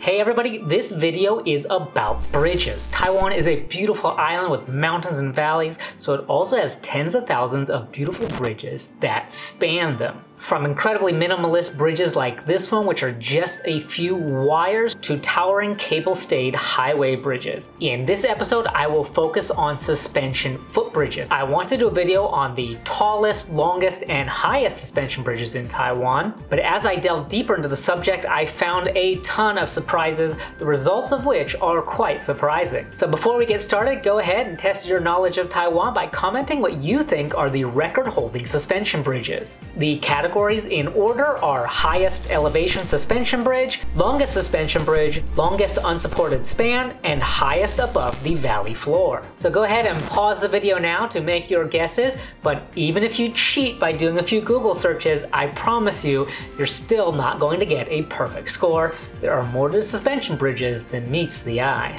Hey everybody, this video is about bridges. Taiwan is a beautiful island with mountains and valleys, so it also has tens of thousands of beautiful bridges that span them. From incredibly minimalist bridges like this one, which are just a few wires, to towering cable-stayed highway bridges. In this episode, I will focus on suspension footbridges. I want to do a video on the tallest, longest, and highest suspension bridges in Taiwan, but as I delved deeper into the subject, I found a ton of surprises, the results of which are quite surprising. So before we get started, go ahead and test your knowledge of Taiwan by commenting what you think are the record-holding suspension bridges. The categories in order are highest elevation suspension bridge, longest suspension bridge, longest unsupported span, and highest above the valley floor. So go ahead and pause the video now to make your guesses, but even if you cheat by doing a few Google searches, I promise you, you're still not going to get a perfect score. There are more to suspension bridges than meets the eye.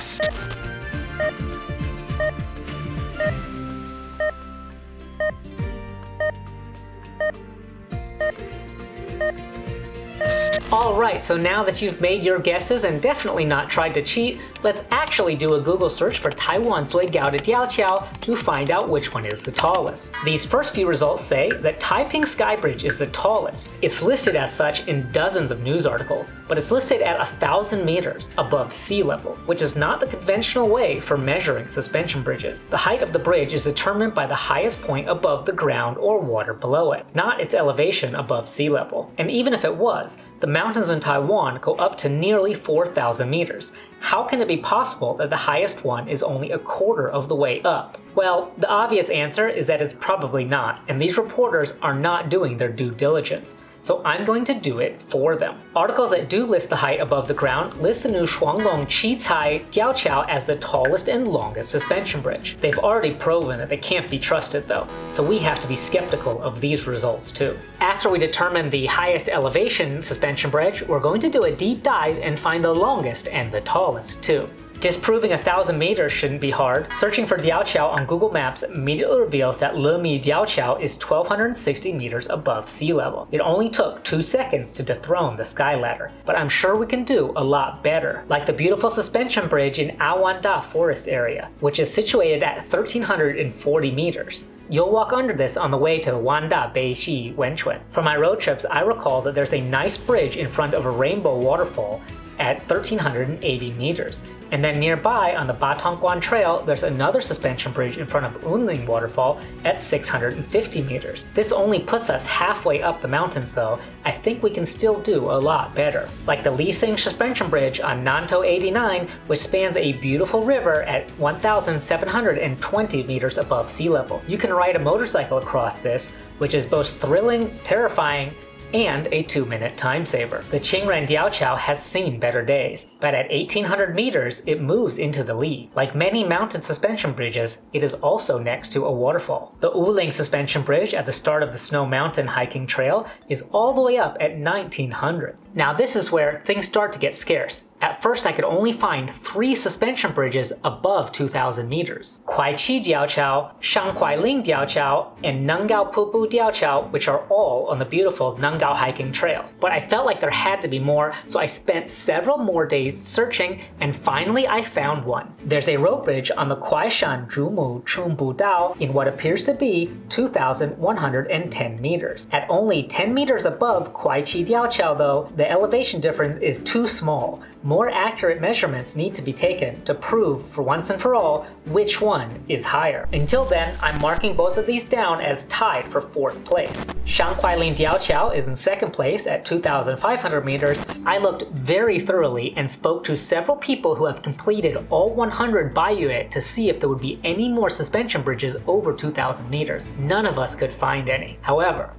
Alright, so now that you've made your guesses and definitely not tried to cheat, let's actually do a Google search for Taiwan最高的吊桥 to find out which one is the tallest. These first few results say that Taiping Sky Bridge is the tallest. It's listed as such in dozens of news articles, but it's listed at 1,000 meters above sea level, which is not the conventional way for measuring suspension bridges. The height of the bridge is determined by the highest point above the ground or water below it, not its elevation above sea level. And even if it was, the mountains in Taiwan go up to nearly 4,000 meters. How can it be possible that the highest one is only a quarter of the way up? Well, the obvious answer is that it's probably not, and these reporters are not doing their due diligence. So I'm going to do it for them. Articles that do list the height above the ground list the new Shuanglong Qicai Diaoqiao as the tallest and longest suspension bridge. They've already proven that they can't be trusted though, so we have to be skeptical of these results too. After we determine the highest elevation suspension bridge, we're going to do a deep dive and find the longest and the tallest too. Disproving 1,000 meters shouldn't be hard. Searching for Diaoqiao on Google Maps immediately reveals that Lemi Diaoqiao is 1,260 meters above sea level. It only took 2 seconds to dethrone the sky ladder, but I'm sure we can do a lot better, like the beautiful suspension bridge in Awanda Forest area, which is situated at 1,340 meters. You'll walk under this on the way to Wanda Beixi Wenquan. From my road trips, I recall that there's a nice bridge in front of a rainbow waterfall at 1,380 meters. And then nearby on the Batongguan Trail, there's another suspension bridge in front of Unling Waterfall at 650 meters. This only puts us halfway up the mountains though. I think we can still do a lot better. Like the Lising Suspension Bridge on Nantou 89, which spans a beautiful river at 1,720 meters above sea level. You can ride a motorcycle across this, which is both thrilling, terrifying, and a 2-minute time saver. The Qingren Diaoqiao has seen better days, but at 1,800 meters, it moves into the lead. Like many mountain suspension bridges, it is also next to a waterfall. The Uling Suspension Bridge at the start of the Snow Mountain hiking trail is all the way up at 1,900. Now this is where things start to get scarce. At first I could only find 3 suspension bridges above 2,000 meters. Kuaiqi Diaoqiao, Shanghuailing Diaoqiao, and Nengao瀑布 Diaoqiao, which are all on the beautiful Nengao hiking trail. But I felt like there had to be more, so I spent several more days searching, and finally I found one. There's a rope bridge on the Kuaishan Zhumu Chunbu Dao in what appears to be 2,110 meters. At only 10 meters above Kuaiqi Diaoqiao though, the elevation difference is too small. More accurate measurements need to be taken to prove for once and for all which one is higher. Until then, I'm marking both of these down as tied for 4th place. Shanghuailing Diaoqiao is in 2nd place at 2,500 meters. I looked very thoroughly and spoke to several people who have completed all 100 Baiyue to see if there would be any more suspension bridges over 2,000 meters. None of us could find any. However,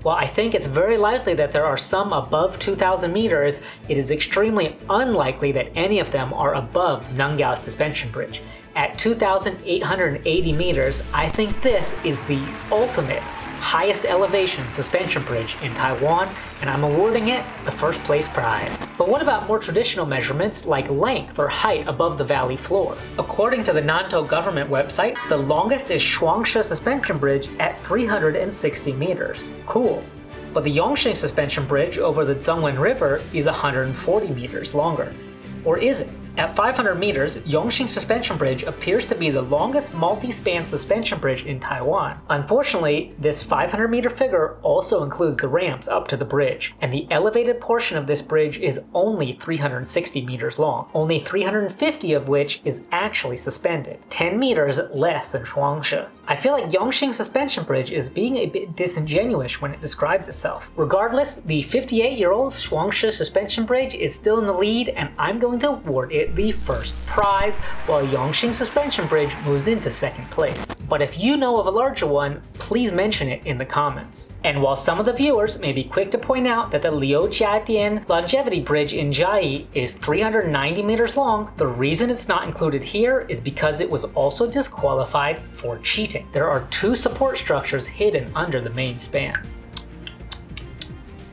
while I think it's very likely that there are some above 2,000 meters, it is extremely unlikely that any of them are above Nengao Suspension Bridge. At 2,880 meters, I think this is the ultimate highest elevation suspension bridge in Taiwan, and I'm awarding it the 1st place prize. But what about more traditional measurements like length or height above the valley floor? According to the Nantou government website, the longest is Shuangshe Suspension Bridge at 360 meters. Cool. But the Yongxing Suspension Bridge over the Zhongwen River is 140 meters longer. Or is it? At 500 meters, Yongxing Suspension Bridge appears to be the longest multi-span suspension bridge in Taiwan. Unfortunately, this 500-meter figure also includes the ramps up to the bridge, and the elevated portion of this bridge is only 360 meters long, only 350 of which is actually suspended, 10 meters less than Shuangshi. I feel like Yongxing Suspension Bridge is being a bit disingenuous when it describes itself. Regardless, the 58-year-old Shuangshi Suspension Bridge is still in the lead, and I'm going to award it the first prize, while Yongxing Suspension Bridge moves into second place. But if you know of a larger one, please mention it in the comments. And while some of the viewers may be quick to point out that the Liujiadian Longevity Bridge in Chiayi is 390 meters long, the reason it's not included here is because it was also disqualified for cheating. There are 2 support structures hidden under the main span.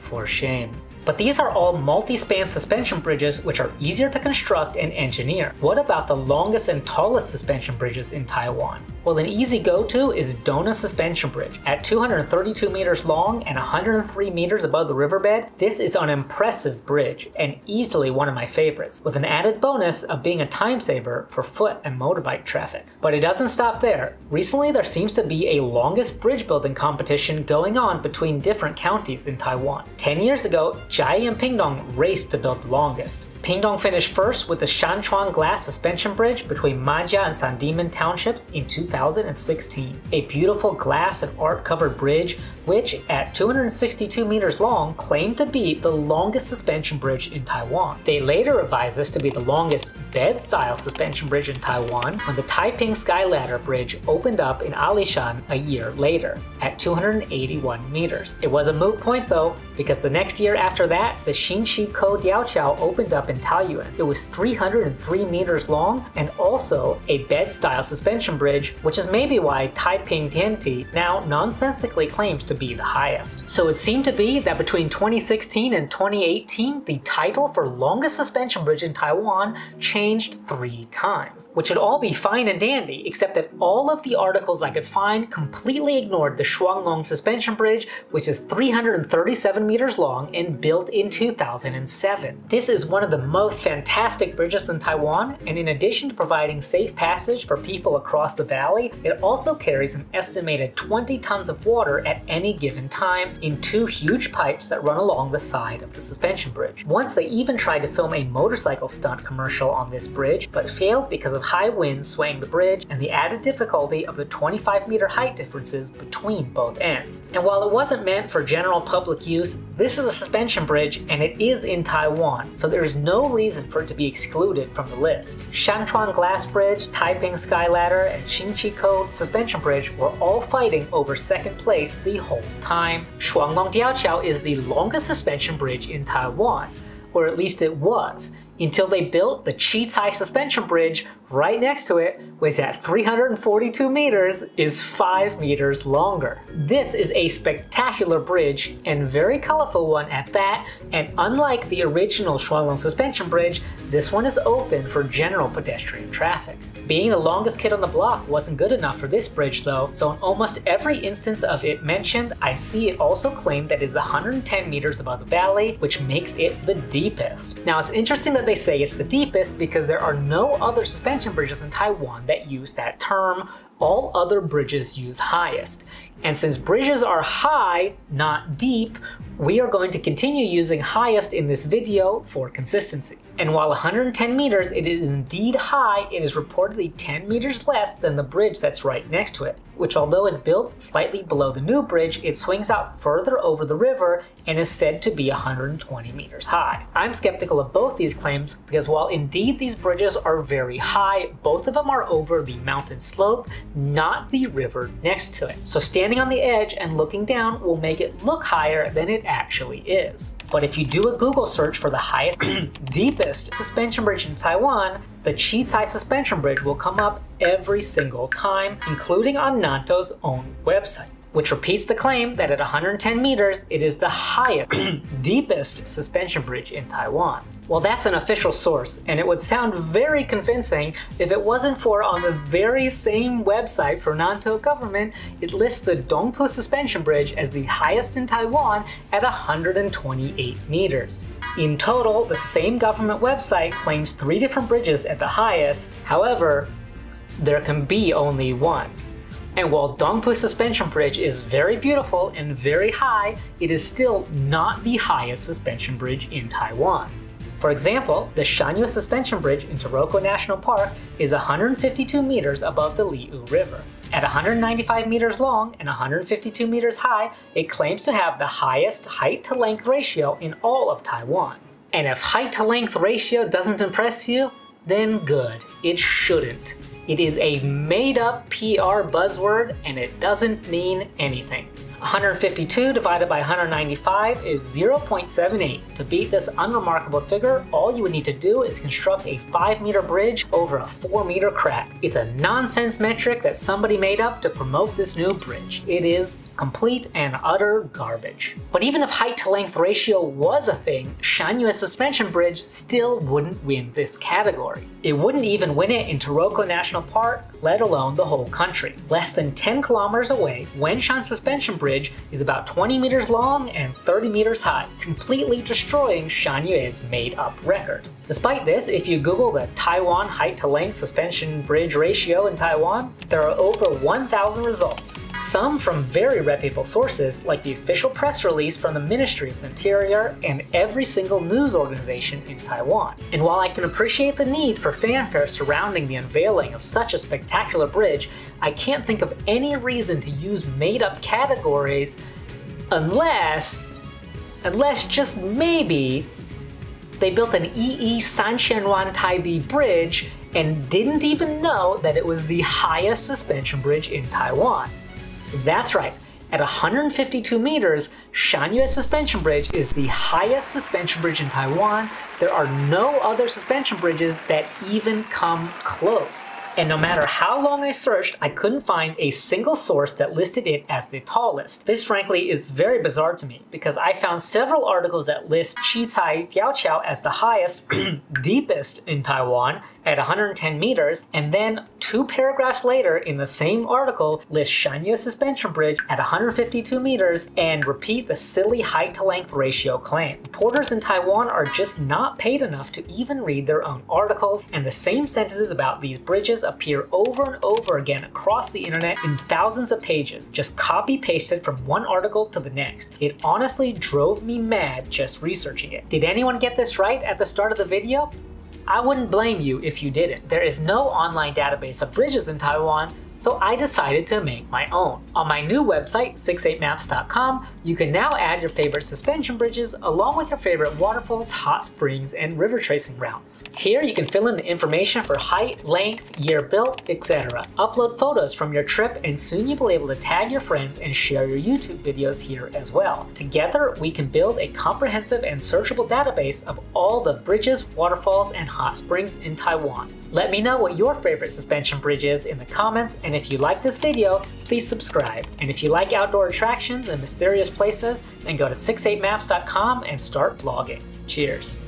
For shame. But these are all multi-span suspension bridges which are easier to construct and engineer. What about the longest and tallest suspension bridges in Taiwan? Well, an easy go-to is Dona Suspension Bridge. At 232 meters long and 103 meters above the riverbed, this is an impressive bridge and easily one of my favorites, with an added bonus of being a time saver for foot and motorbike traffic. But it doesn't stop there. Recently, there seems to be a longest bridge building competition going on between different counties in Taiwan. 10 years ago, Chiayi and Pingdong raced to build the longest. Pingdong finished first with the Shanchuan Glass Suspension Bridge between Majia and Sandiman townships in 2016. A beautiful glass and art-covered bridge which, at 262 meters long, claimed to be the longest suspension bridge in Taiwan. They later revised this to be the longest bed-style suspension bridge in Taiwan when the Taiping Skyladder Bridge opened up in Alishan a year later, at 281 meters. It was a moot point though, because the next year after that, the Xinqikou Diaoqiao opened up in Taoyuan. It was 303 meters long and also a bed-style suspension bridge, which is maybe why Taiping Tianti now nonsensically claims to be the highest. So it seemed to be that between 2016 and 2018, the title for longest suspension bridge in Taiwan changed 3 times, which would all be fine and dandy, except that all of the articles I could find completely ignored the Shuanglong Suspension Bridge, which is 337 meters long and built in 2007. This is one of the most fantastic bridges in Taiwan, and in addition to providing safe passage for people across the valley, it also carries an estimated 20 tons of water at any given time in 2 huge pipes that run along the side of the suspension bridge. Once they even tried to film a motorcycle stunt commercial on this bridge, but failed because of high winds swaying the bridge and the added difficulty of the 25-meter height differences between both ends. And while it wasn't meant for general public use, this is a suspension bridge and it is in Taiwan, so there is no reason for it to be excluded from the list. Shanchuan Glass Bridge, Taiping Skyladder, and Xinqikou Suspension Bridge were all fighting over second place the whole time. Shuanglong Diaoqiao is the longest suspension bridge in Taiwan, or at least it was, until they built the Qicai Suspension Bridge right next to it, which at 342 meters is 5 meters longer. This is a spectacular bridge and very colorful one at that, and unlike the original Shuanglong Suspension Bridge, this one is open for general pedestrian traffic. Being the longest kid on the block wasn't good enough for this bridge though, so in almost every instance of it mentioned, I see it also claimed that it's 110 meters above the valley, which makes it the deepest. Now it's interesting that they say it's the deepest because there are no other suspension bridges in Taiwan that use that term. All other bridges use highest. And since bridges are high, not deep, we are going to continue using highest in this video for consistency. And while 110 meters, it is indeed high, it is reportedly 10 meters less than the bridge that's right next to it, which although is built slightly below the new bridge, it swings out further over the river and is said to be 120 meters high. I'm skeptical of both these claims because while indeed these bridges are very high, both of them are over the mountain slope, not the river next to it. So standing on the edge and looking down will make it look higher than it actually is. But if you do a Google search for the highest, deepest suspension bridge in Taiwan, the Qicai Suspension Bridge will come up every single time, including on Nanto's own website, which repeats the claim that at 110 meters, it is the highest, deepest suspension bridge in Taiwan. Well, that's an official source, and it would sound very convincing if it wasn't for on the very same website for Nantou government, it lists the Dongpu Suspension Bridge as the highest in Taiwan at 128 meters. In total, the same government website claims 3 different bridges at the highest. However, there can be only one. And while Dongpu Suspension Bridge is very beautiful and very high, it is still not the highest suspension bridge in Taiwan. For example, the Shanyue Suspension Bridge in Taroko National Park is 152 meters above the Liu River. At 195 meters long and 152 meters high, it claims to have the highest height-to-length ratio in all of Taiwan. And if height-to-length ratio doesn't impress you, then good, it shouldn't. It is a made-up PR buzzword and it doesn't mean anything. 152 divided by 195 is 0.78. To beat this unremarkable figure, all you would need to do is construct a 5-meter bridge over a 4-meter crack. It's a nonsense metric that somebody made up to promote this new bridge. It is complete and utter garbage. But even if height to length ratio was a thing, Shanyue Suspension Bridge still wouldn't win this category. It wouldn't even win it in Taroko National Park, let alone the whole country. Less than 10 kilometers away, Wenshan Suspension Bridge is about 20 meters long and 30 meters high, completely destroying Shanyue's made-up record. Despite this, if you Google the Taiwan height to length suspension bridge ratio in Taiwan, there are over 1,000 results. Some from very reputable sources like the official press release from the Ministry of the Interior and every single news organization in Taiwan. And while I can appreciate the need for fanfare surrounding the unveiling of such a spectacular bridge, I can't think of any reason to use made-up categories unless just maybe they built an EE Sanshanwan Taibi bridge and didn't even know that it was the highest suspension bridge in Taiwan. That's right, at 152 meters, Shanyue Suspension Bridge is the highest suspension bridge in Taiwan. There are no other suspension bridges that even come close. And no matter how long I searched, I couldn't find a single source that listed it as the tallest. This frankly is very bizarre to me because I found several articles that list Chicai Diaoqiao as the highest, deepest in Taiwan at 110 meters, and then 2 paragraphs later in the same article list Shanyue Suspension Bridge at 152 meters and repeat the silly height to length ratio claim. Reporters in Taiwan are just not paid enough to even read their own articles, and the same sentences about these bridges appear over and over again across the internet in thousands of pages, just copy pasted from one article to the next. It honestly drove me mad just researching it. Did anyone get this right at the start of the video? I wouldn't blame you if you didn't. There is no online database of bridges in Taiwan, so I decided to make my own. On my new website, 68maps.com, you can now add your favorite suspension bridges along with your favorite waterfalls, hot springs, and river tracing routes. Here you can fill in the information for height, length, year built, etc. Upload photos from your trip, and soon you'll be able to tag your friends and share your YouTube videos here as well. Together, we can build a comprehensive and searchable database of all the bridges, waterfalls, and hot springs in Taiwan. Let me know what your favorite suspension bridge is in the comments, and if you like this video, please subscribe. And if you like outdoor attractions and mysterious places, then go to 68maps.com and start blogging. Cheers.